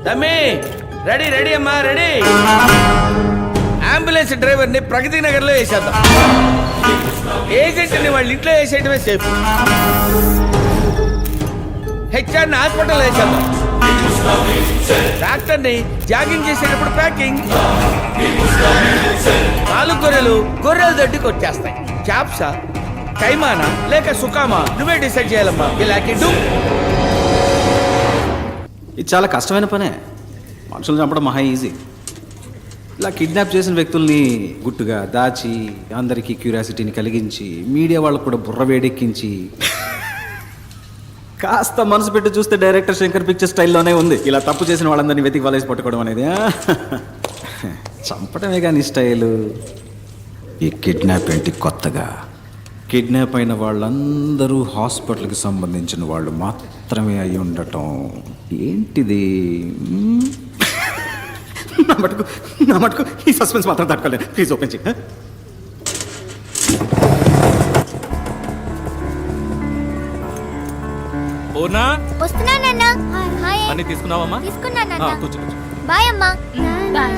తమ్మి ready ready అమ్మా ready. Ambulance driver ని ప్రగతి నగర్ లో వేసేద్దాం. ఏజెంట్ ని వాళ్ళ ఇంట్లో వేసేయటమే సేఫ్. హెచ్ఆర్ ని హాస్పిటల్ వేసేద్దాం. డాక్టర్ ని జాగింగ్ చేసేటప్పుడు ప్యాకింగ్. 4 గొర్రెలు దొడ్డికి వచ్చేస్తాయి. చాప్సా కైమానా లేక సుకామా నువ్వే డిసైడ్ చేయాలమ్మా. ఇలాంటి ఇది చాలా కష్టమైన పనే. మనుషులు చంపడం మహా ఈజీ. ఇలా కిడ్నాప్ చేసిన వ్యక్తుల్ని గుట్టుగా దాచి అందరికీ క్యూరియాసిటీని కలిగించి మీడియా వాళ్ళకు కూడా బుర్ర వేడెక్కించి కాస్త మనసు పెట్టి చూస్తే డైరెక్టర్ శంకర్ పిక్చర్ స్టైల్లోనే ఉంది. ఇలా తప్పు చేసిన వాళ్ళందరినీ వెతికి వలేసి పట్టుకోవడం అనేది చంపడమే కానీ స్టైలు. ఈ కిడ్నాప్ ఏంటి కొత్తగా? కిడ్నాప్ అయిన వాళ్ళందరూ హాస్పిటల్కి సంబంధించిన వాళ్ళు మాత్రమే అయి ఉండటం ఏంటిది? నా మటుకు ఈ సస్పెన్స్ మాత్రం తట్టుకోలేదు. ప్లీజ్ ఓపెన్ చేయి. అన్ని తీసుకున్నావమ్మా? తీసుకున్నానన్నా. కూర్చో కూర్చో. బాయ్ అమ్మా. బాయ్.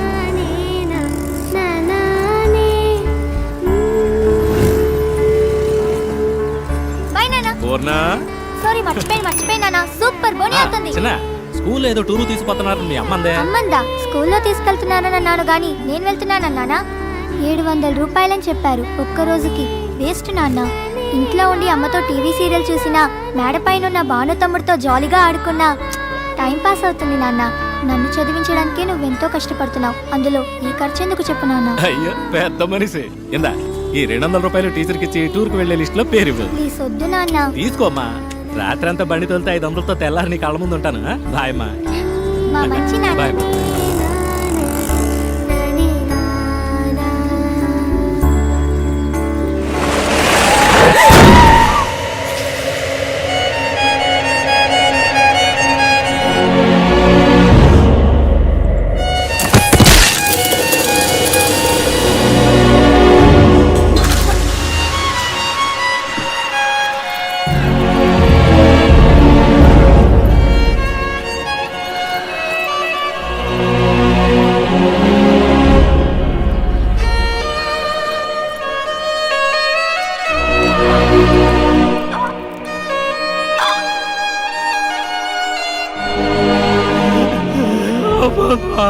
బాయ్ నాన్న. పూర్ణ సారీ మర్చిపోయినా. సూపర్ బోని అవుతుంది. చిన్న స్కూల్ ఏదో టూరు తీసుకుపోతున్నారు. మీ అమ్మందే? అమ్మందా స్కూల్లో తీసుకెళ్తున్నానన్నాను గాని నేను వెళ్తున్నానన్నానా? 700 రూపాయలని చెప్పారు ఒక్క రోజుకి. వేస్ట్ నాన్న. ఇంట్లో ఉండి అమ్మతో టీవీ సీరియల్ చూసినా, మేడపైన ఉన్న భాను తమ్ముడితో జాలీగా ఆడుకున్నా టైం పాస్ అవుతుంది నాన్న. నన్ను చదివించడానికే నువ్వెంతో కష్టపడుతున్నావు. అందులో ఈ ఖర్చు ఎందుకు చెప్పు నాన్న? అయ్యో పెద్ద మనిషి. ఇందా ఈ 200 రూపాయలు టీచర్కి ఇచ్చి టూర్కి వెళ్లే లిస్ట్ లో పేరు ఇవ్వు. ప్లీజ్ వద్దు నాన్న. తీసుకోమ్మా. రాత్రి అంతా బండి తోలితే 500తో తెల్లారి నీ కళ్ళ ముందు ఉంటాను. బాయ్ అమ్మా. మా మంచి నాన్న. బాయ్.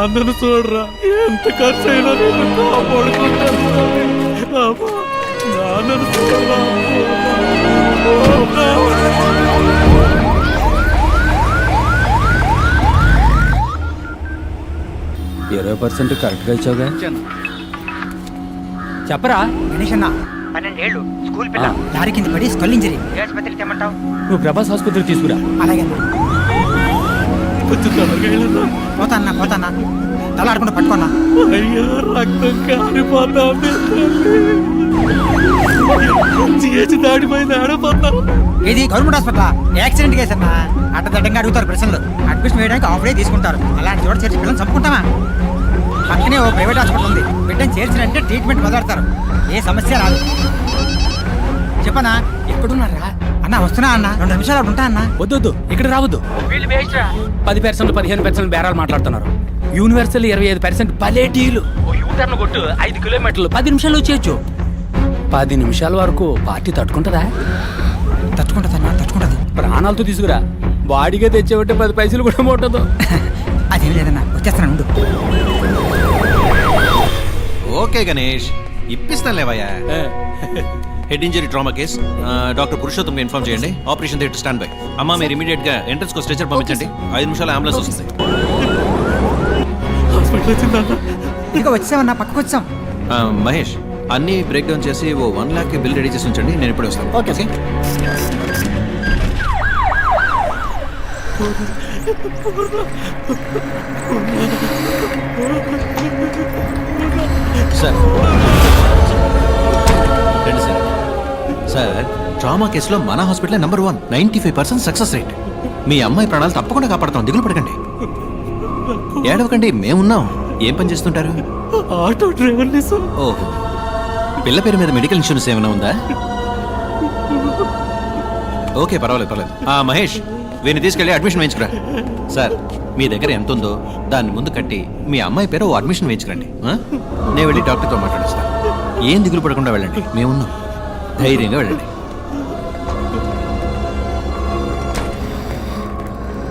అందరూ చూడరా ఎంత ఖర్చు అయినా నేను కాపాడుకుంటాను. నాన్నను చూడరా. 20% కరెక్ట్గా ఇచ్చావుగా. చెప్పరా గణేష్ అన్న 12 ఏళ్ళు స్కూల్ పిల్ల లారీ కింద పడి స్కల్ ఇంజరీ. ఏ ఆసుపత్రికి తెమ్మంటావు? నువ్వు ప్రభాస్ ఆసుపత్రికి తీసుకురా. అలాగే అన్న. కొంచెం తొందరగా వెళ్ళన్నా. పోతాన్నా తల ఆడుకుంటూ పట్టుకున్నా. అయ్యా రక్తం కారిపోతా. దాడిపోయింది ఆడిపోతా. ఇది గవర్నమెంట్ హాస్పిటల్. యాక్సిడెంట్ కేసు అన్న. అడ్డదడ్డంగా అడుగుతారు ప్రశ్నలు. అడ్మిషన్ వేయడానికి హాఫ్ డే తీసుకుంటారు. అలాంటి చోట చేర్చి పిల్లలు చంపుకుంటామా? పక్కనే ఓ ప్రైవేట్ హాస్పిటల్ ఉంది. బిడ్డను చేర్చినంటే ట్రీట్మెంట్ మొదలెడతారు. ఏ సమస్య రాదు. చెప్పనా ఎక్కడున్నారా అన్న? వస్తున్నా అన్న. 2 నిమిషాలు అక్కడ ఉంటా అన్న. వద్దు ఇక్కడ రావద్దు. 10% 15% బేరాలు మాట్లాడుతున్నారు. యూనివర్సల్ 25% పలేటీలు. యూటర్న్ కొట్టు 5 కిలోమీటర్లు 10 నిమిషాలు వచ్చేయచ్చు. 10 నిమిషాల వరకు పార్టీ తట్టుకుంటుందా? తట్టుకుంటది. ప్రాణాలతో తీసుకురా. బాడీగా తెచ్చేవంటే 10 పైసలు కూడా ముట్టదు. అదేం లేదన్నా, వచ్చేస్తాను ఉండు. ఓకే గణేష్, ఇప్పిస్తాను లేవయ్యా. Head injury trauma case. Doctor Purushottam inform చేయండి. Operation theatre standby. అమ్మా మీరు ఇమీడియట్ గా ఎంట్రన్స్ కు స్ట్రెచర్ పంపించండి. 5 నిమిషాలు అంబులెన్స్ వస్తుంది. ఇంకా వచ్చామన్నా, పక్కకు వచ్చాం. మహేష్ అన్ని బ్రేక్ డౌన్ చేసి ఓ 1 lakh బిల్ రెడీ చేసి ఉంచండి. నేను ఇప్పుడే వస్తాను. ఓకే సార్ రండి సార్. సార్ ట్రామా కేసులో మన హాస్పిటల్ నెంబర్ 1, 95% సక్సెస్ రేట్. మీ అమ్మాయి ప్రాణాలు తప్పకుండా కాపాడతాం. దిగులు పడకండి, ఏడవకండి, మేమున్నాం. ఏం పని చేస్తుంటారు? Auto driver. ఓహో, పిల్ల పేరు మీద మెడికల్ ఇన్సూరెన్స్ ఏమైనా ఉందా? ఓకే పర్వాలేదు. మహేష్ వీరిని తీసుకెళ్ళి అడ్మిషన్ వేయించుకురా. సార్ మీ దగ్గర ఎంత ఉందో దాన్ని ముందు కట్టి మీ అమ్మాయి పేరు ఓ అడ్మిషన్ వేయించుకురండి. నేను వెళ్ళి డాక్టర్తో మాట్లాడిస్తాను. ఏం దిగులు పడకుండా వెళ్ళండి, మేమున్నాం. ధైర్యంగా వెళ్ళండి.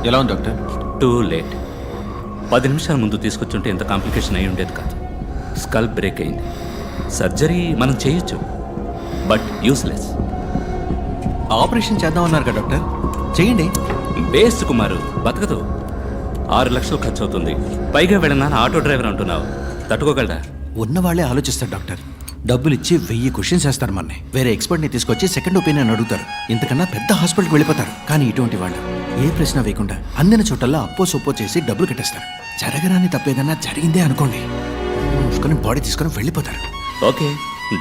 ఎలా ఉంది డాక్టర్? Too late. 10 నిమిషాల ముందు తీసుకొచ్చుంటే ఇంత కాంప్లికేషన్ అయి ఉండేది కాదు. స్కల్ బ్రేక్ అయింది. సర్జరీ మనం చేయొచ్చు, బట్ యూస్లెస్. ఆపరేషన్ చేద్దామన్నారు కదా డాక్టర్, చేయండి. బేస్ట్ కుమారు బతకదు. 6 లక్షలు ఖర్చు అవుతుంది. పైగా వెళ్ళినా ఆటో డ్రైవర్ అంటున్నావు, తట్టుకోగలరా? ఉన్న వాళ్ళే ఆలోచిస్తారు డాక్టర్. డబ్బులు ఇచ్చి 1000 క్వశ్చన్స్ వేస్తారు మనని. వేరే ఎక్స్పర్ట్ని తీసుకొచ్చి సెకండ్ ఒపీనియన్ అడుగుతారు. ఇంతకన్నా పెద్ద హాస్పిటల్కి వెళ్ళిపోతారు. కానీ ఇటువంటి వాళ్ళు ఏ ప్రశ్న వేయకుండా అందిన చోటల్లో అప్పో సొప్పో చేసి డబ్బులు కట్టేస్తారు. జరగరాని తప్పేదన్నా జరిగిందే అనుకోండి, మూసుకొని బాడీ తీసుకొని వెళ్ళిపోతారు. ఓకే,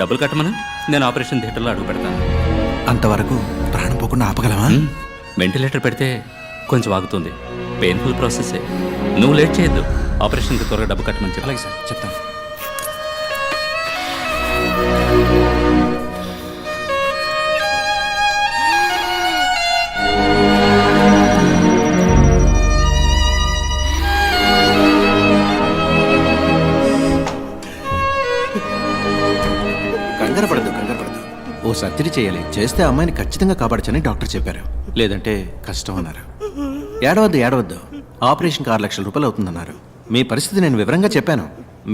డబ్బులు కట్టమను, నేను ఆపరేషన్ థియేటర్లో అడుగు పెడతాను. అంతవరకు ప్రాణం పోకుండా ఆపగలమా? వెంటిలేటర్ పెడితే కొంచెం ఆగుతుంది. పెయిన్ఫుల్ ప్రాసెసే. నువ్వు లేట్ చేయొద్దు. ఆపరేషన్కి త్వరగా డబ్బు కట్టమని చెప్పాలి. అలాగే సార్, చెప్తాను. కంగారు పడద్దు. ఓ సర్జరీ చేయాలి. చేస్తే అమ్మాయిని ఖచ్చితంగా కాపాడచ్చని డాక్టర్ చెప్పారు. లేదంటే కష్టం అన్నారు. ఏడవద్దు. ఆపరేషన్కి 6 లక్షల రూపాయలు అవుతుందన్నారు. మీ పరిస్థితి నేను వివరంగా చెప్పాను.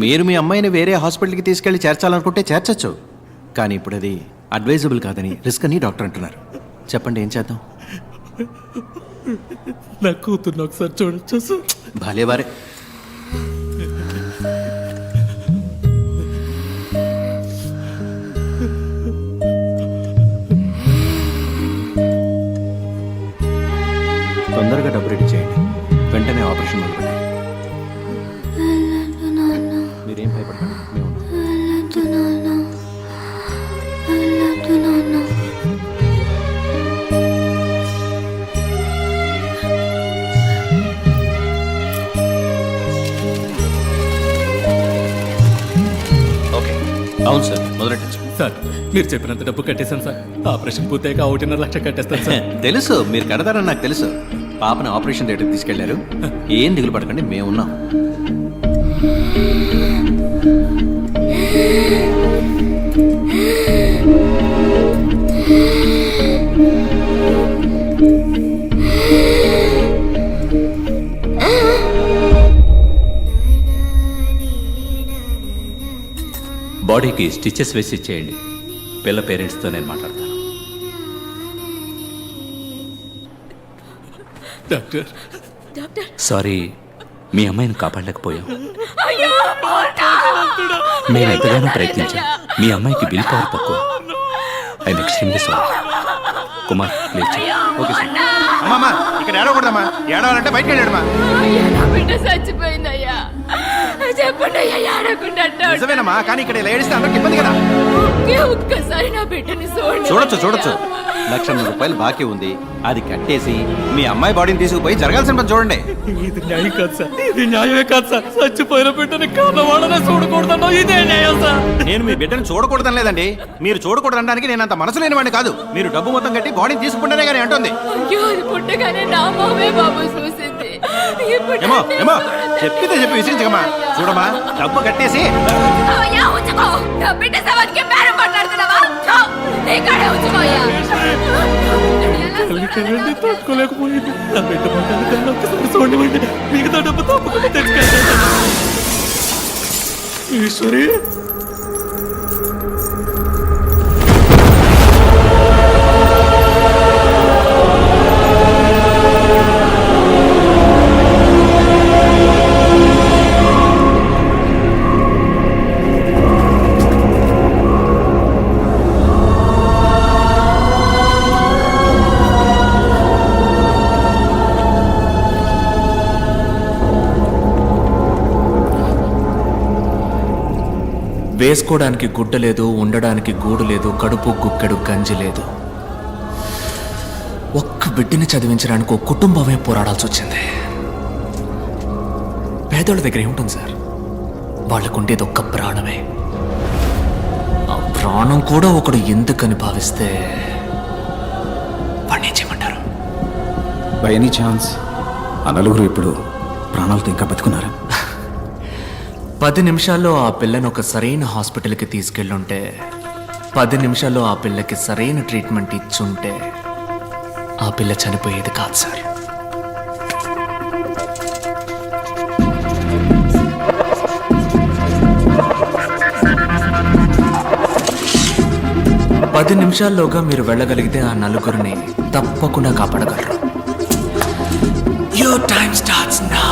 మీరు మీ అమ్మాయిని వేరే హాస్పిటల్కి తీసుకెళ్లి చేర్చాలనుకుంటే చేర్చచ్చు. కానీ ఇప్పుడు అది అడ్వైజబుల్ కాదని, రిస్క్ అని డాక్టర్ అంటున్నారు. చెప్పండి, ఏం చేద్దాం? నా కూతుర్ని ఒకసారి చూడొచ్చు సార్. భాలేవారే. తొందరగా డబ్బు రెడీ చేయండి. వెంటనే ఆపరేషన్ మొదలుపెట్టాలి. మీరేం భయపడకండి, మేము ఉన్నాం. ఓకే, అవును సార్, మొదలెట్టచ్చు. సార్ మీరు చెప్పినంత డబ్బు కట్టేశాను సార్. ఆపరేషన్ పూర్తయ్యాక 1.5 లక్ష కట్టేస్తాను సార్. తెలుసు, మీరు కడతారని నాకు తెలుసు. పాపను ఆపరేషన్ థియేటర్కి తీసుకెళ్లారు. ఏం దిగులు పడకండి, మేమున్నాం. బాడీకి స్టిచెస్ వేసి ఇచ్చేయండి. పిల్ల పేరెంట్స్తో నేను మాట్లాడతాను. డాక్టర్ సారీ, మీ అమ్మాయిని కాపాడలేకపోయాం. మేము ఎంతగానో ప్రయత్నించాం. మీ అమ్మాయికి బిల్ పవర్ తక్కువ. I'm extremely sorry. Kumar please. Okay sir. అమ్మా, ఇక్కడ ఏడవకూడదమ్మా. ఏడవాలంటే బయటకు వెళ్ళాడమ్మా. నా బిడ్డ చచ్చిపోయిందయ్యా. చెప్పండి అయ్యా, ఏడకుండా నిజమేనమ్మా, కానీ ఇక్కడ ఇలా ఏడిస్తే అందరికి ఇబ్బంది కదా. ఒక్కసారి నా బిడ్డని చూడొచ్చు. 1,00,000 రూపాయలు బాకీ ఉంది. అది కట్టేసి మీ అమ్మాయి బాడీని తీసుకుపోయి జరగాల్సిన పని చూడండి. ఇది న్యాయం కాదు సార్. ఇది న్యాయమే కాదు సార్. చచ్చిపోయిన బిడ్డని కాదవాడనే చూడకూడదన్నా ఇదే న్యాయం సార్. నేను మీ బిడ్డను చూడకూడదని లేదండి. మీరు చూడకూడదనడానికి నేను అంత మనసు లేనివాడిని కాదు. మీరు డబ్బు మొత్తం కట్టి బాడీని తీసుకుంటేనే కానీ అంటుంది. అయ్యో, అది పుట్టగానే నా మామే బాబు చూసింది. ఏమో చెప్పితే చెప్పి విసిరించకమ్మా. చూడమ్మా, డబ్బు కట్టేసి అయ్యా, ఉంచుకో. నా బిడ్డ సవానికి బేరం మాట్లాడుతున్నావా? నీ కాడే ఉంచుకోయ్యా. కళ్ళకి తట్టుకోలేకపోయింది. నా బిడ్డ పట్టాలి ఒక్కసారి చూడండి. మిగతా డబ్బు తప్పకుండా తెచ్చుకెళ్తాను. ఈశ్వరి, వేసుకోవడానికి గుడ్డ లేదు, ఉండడానికి గూడు లేదు, కడుపు గుక్కెడు గంజి లేదు. ఒక్క బిడ్డని చదివించడానికి ఒక కుటుంబమే పోరాడాల్సి వచ్చింది. పేదోళ్ళ దగ్గర ఏముంటుంది సార్? వాళ్ళకుండేది ఒక్క ప్రాణమే. ఆ ప్రాణం కూడా ఒకడు ఎందుకని భావిస్తే వాడిని చేయమంటారు? బై ఎనీ ఛాన్స్ ఆ నలుగురు ఇప్పుడు ప్రాణాలతో ఇంకా బతుకున్నారా? 10 నిమిషాల్లో ఆ పిల్లని ఒక సరైన హాస్పిటల్కి తీసుకెళ్ళుంటే 10 నిమిషాల్లో ఆ పిల్లకి సరైన ట్రీట్మెంట్ ఇచ్చుంటే ఆ పిల్ల చనిపోయేది కాదు సార్. పది నిమిషాల్లోగా మీరు వెళ్ళగలిగితే ఆ నలుగురిని తప్పకుండా కాపాడగలరు. Your time starts now.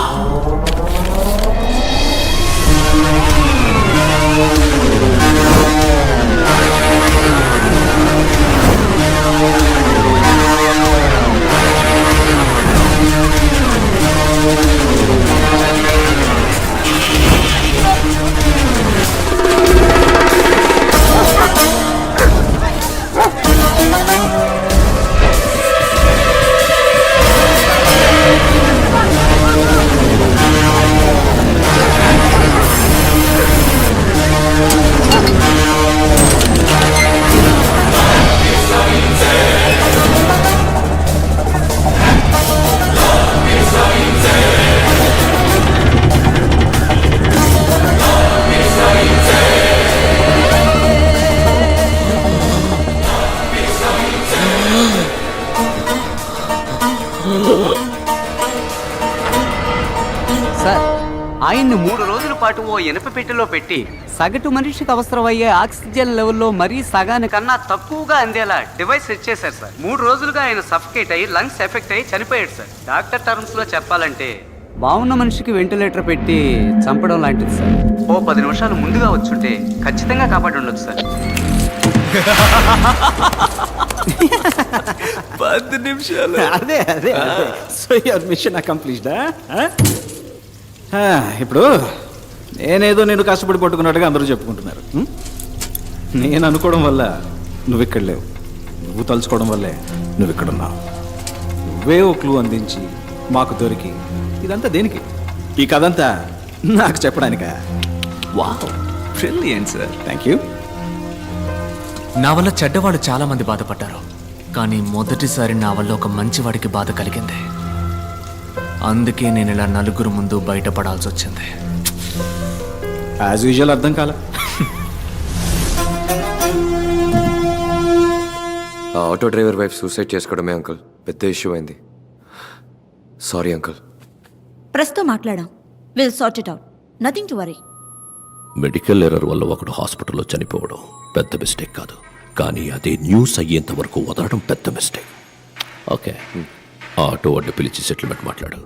Sir, ఆయన్ని 3 రోజుల పాటు ఓ ఇనప పెట్టెలో పెట్టి సగటు మనిషికి అవసరమయ్యే ఆక్సిజన్ లెవెల్లో మరీ సగానికన్నా తక్కువగా అందేలా డివైస్ సెట్ చేశారు సార్. 3 రోజులుగా ఆయన సఫకేట్ అయ్యి లంగ్స్ ఎఫెక్ట్ అయ్యి చనిపోయాడు సార్. డాక్టర్ టర్మ్స్ లో చెప్పాలంటే బాగున్న మనిషికి వెంటిలేటర్ పెట్టి చంపడం లాంటిది సార్. ఓ 10 నిమిషాలు ముందుగా వచ్చుంటే ఖచ్చితంగా కాపాడి ఉండొచ్చు సార్. 10 నిమిషాలు. అదే అదే సో యువర్ మిషన్ అకంప్లీష్డా? ఇప్పుడు నేనేదో నేను కష్టపడి పట్టుకున్నట్టుగా అందరూ చెప్పుకుంటున్నారు. నేను అనుకోవడం వల్ల నువ్వు ఇక్కడ లేవు, నువ్వు తలుచుకోవడం వల్లే నువ్వు ఇక్కడ ఉన్నావు. నువ్వే ఓ క్లూ అందించి మాకు దొరికి ఇదంతా దేనికి? ఈ కథ అంతా నాకు చెప్పడానికా? Wow, brilliant sir. Thank you. నా వల్ల చెడ్డవాళ్ళు చాలా మంది బాధపడ్డారు, కానీ మొదటిసారి నా వల్ల ఒక మంచివాడికి బాధ కలిగింది. అందుకే నేను ఇలా నలుగురు ముందు బయటపడాల్సి వచ్చింది. యాజ్ యూజువల్ అర్థం కాల. ఆ ఆటో డ్రైవర్ వైఫ్ సూసైడ్ చేసుకోవడమే అంకుల్ పెద్ద ఇష్యూ అయింది. Sorry uncle. ప్రస్తుతం మాట్లాడాం. Will sort it out. Nothing to worry. Medical error వల్ల ఒకడు హాస్పిటల్లో చనిపోవడం పెద్ద మిస్టేక్ కాదు, కానీ అదే న్యూస్ అయ్యేంత వరకు వదలడం పెద్ద మిస్టేక్. ఓకే, ఆ ఆటో వాడిని పిలిచి సెటిల్మెంట్ మాట్లాడు.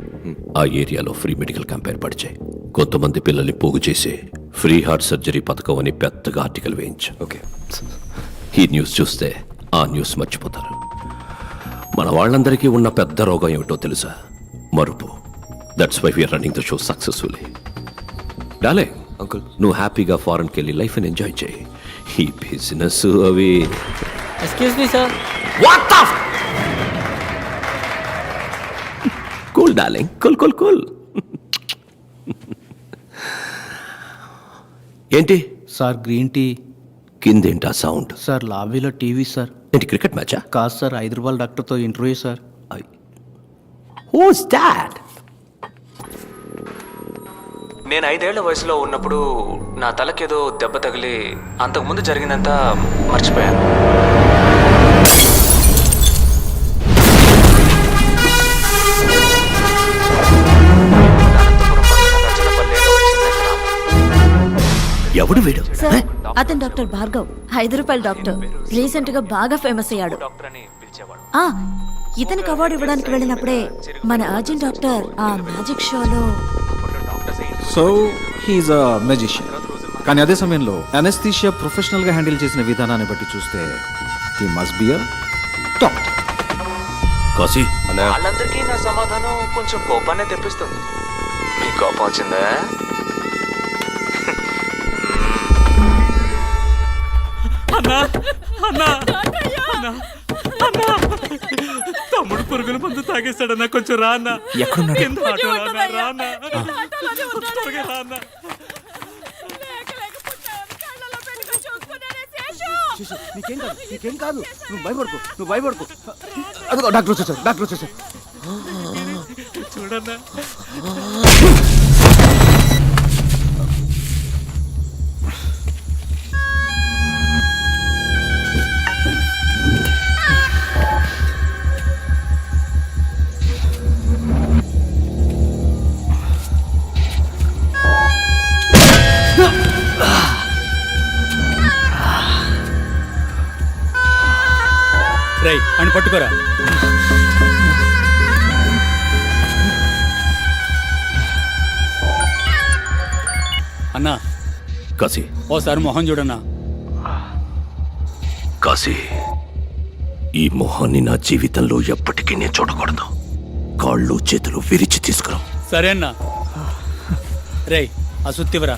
ఆ ఏరియాలో ఫ్రీ మెడికల్ క్యాంప్ ఏర్పాటు చేయి. కొంతమంది పిల్లల్ని పోగు చేసి ఫ్రీ హార్ట్ సర్జరీ పథకం అని పెద్దగా ఆర్టికల్ వేయించు. ఓకే. ఈ న్యూస్ చూస్తే ఆ న్యూస్ మర్చిపోతారు. మన వాళ్ళందరికీ ఉన్న పెద్ద రోగం ఏమిటో తెలుసా? మరుపు. That's why we're running the show successfully. డాలే అంకుల్, నువ్వు హ్యాపీగా ఫారెన్కి వెళ్ళి లైఫ్ని ఎంజాయ్ చేయి. ఈ బిజినెస్ అవి. Excuse me sir. What the cool darling, cool cool cool. ఏంటి సార్ గ్రీన్ టీ? కిందేంటా సౌండ్? సార్ లాబీలో టీవీ సార్. ఏంటి క్రికెట్ మ్యాచా? కాదు సార్, హైదరాబాద్ డాక్టర్తో ఇంటర్వ్యూ సార్. Who's that? నేను 5 ఏళ్ల వయసులో ఉన్నప్పుడు నా తలకేదో దెబ్బ తగిలి అంతకుముందు జరిగిందంతా మర్చిపోయాను. ఎవడు వీడు? సార్, అతను డాక్టర్ భార్గవ్, 5 రూపాయల డాక్టర్. రీసెంట్ గా బాగా ఫేమస్ అయ్యాడు. ఆ, ఇతనికి అవార్డు ఇవ్వడానికి వెళ్ళినప్పుడే మన అర్జున్ డాక్టర్ ఆ మ్యాజిక్ షోలో. సో హీఈస్ అ మెజిషియన్. కానీ అదే సమయంలో అనెస్థీషియా ప్రొఫెషనల్గా హ్యాండిల్ చేసిన విధానాన్ని బట్టి చూస్తే he must be a top. Kashi వాళ్ళందరికీ నా సమాధానం కొంచెం కోపాన్ని తెప్పిస్తుంది. మీ కోపం వచ్చిందా? అన్నా అన్నా అన్నా అన్నా, తమ్ముడు పురుగుల మందు తాగేస్తాడన్నా, కొంచెం రా అన్నా. ఎక్కడున్నాడు? కింద ఆటోలో అన్నా, రా అన్నా. త్వరగా రా అన్నా. నీకేం కాదు, నువ్వు భయపడుకో. అదిగో డాక్టర్ వచ్చేసారు. చూడన్నా రేయ్ అని పట్టుకోరా. అన్నా కాశీ ఓసారి మొహం చూడన్నా. కాశీ, ఈ మొహాన్ని నా జీవితంలో ఎప్పటికీ నేను చూడకూడదు. కాళ్ళు చేతులు విరిచి తీసుకురా. సరే అన్నా. రేయ్ ఆ సుత్తివరా.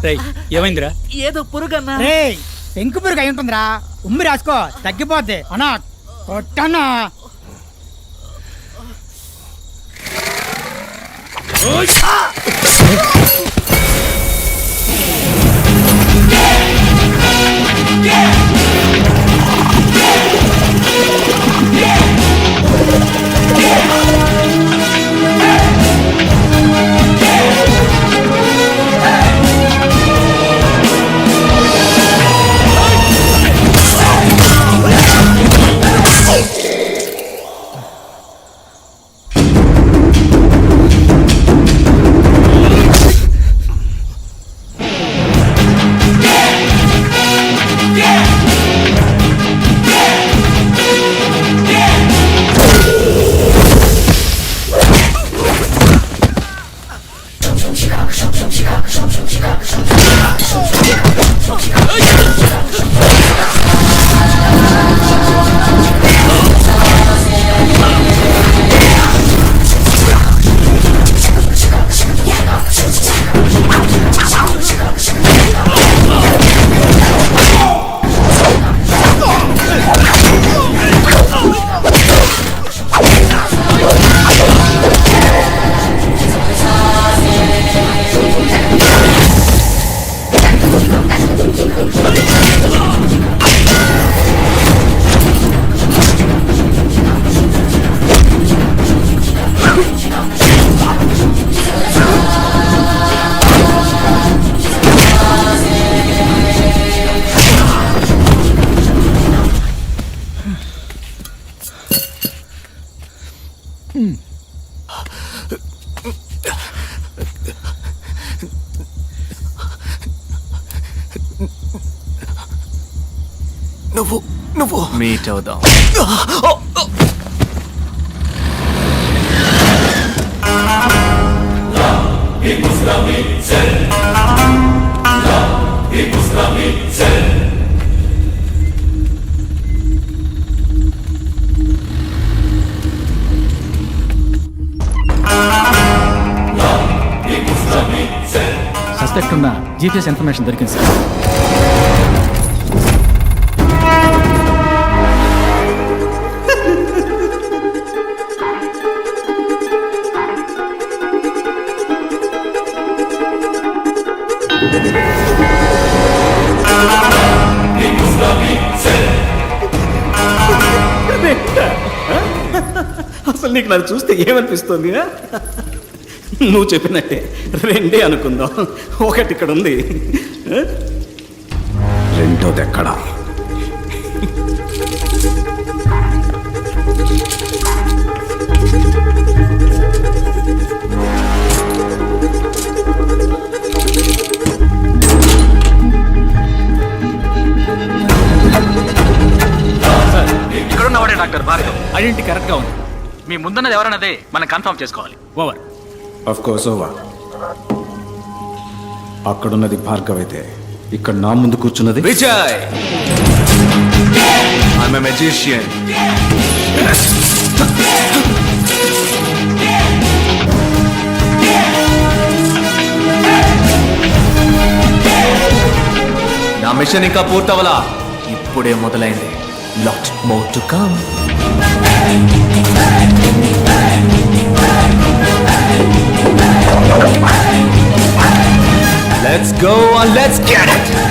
రేయ్ ఏమైందిరా? ఏదో పురుగన్నా. రే పెంకు పురుగు అయి ఉంటుందిరా, ఉమ్మి రాసుకో తగ్గిపోద్ది. అన్నా కొట్టన్నా. నువ్వు మీట్ అవుదాం. సస్పెక్ట్ ఉన్న జీపీఎస్ ఇన్ఫర్మేషన్ దొరికింది సార్. అసలు నీకు నన్ను చూస్తే ఏమనిపిస్తుంది? నువ్వు చెప్పినట్టే రెండే అనుకుందాం. ఒకటి ఇక్కడ ఉంది, రెండోది ఎక్కడా? ఇక్కడున్నవాడే డాక్టర్ భార్గవ్. ఐడెంటిటీ కరెక్ట్ గా ఉంది. మీ ముందున్నది ఎవరన్నదే మనం కన్ఫర్మ్ చేసుకోవాలి. ఓవర్. Of course over. అక్కడున్నది భార్గవ్ అయితే ఇక్కడ నా ముందు కూర్చున్నది విజయ్. I'm a magician. నా మిషన్ ఇంకా పూర్తవలా. ఇప్పుడే మొదలైంది. Lot more to come. Let's go and let's get it.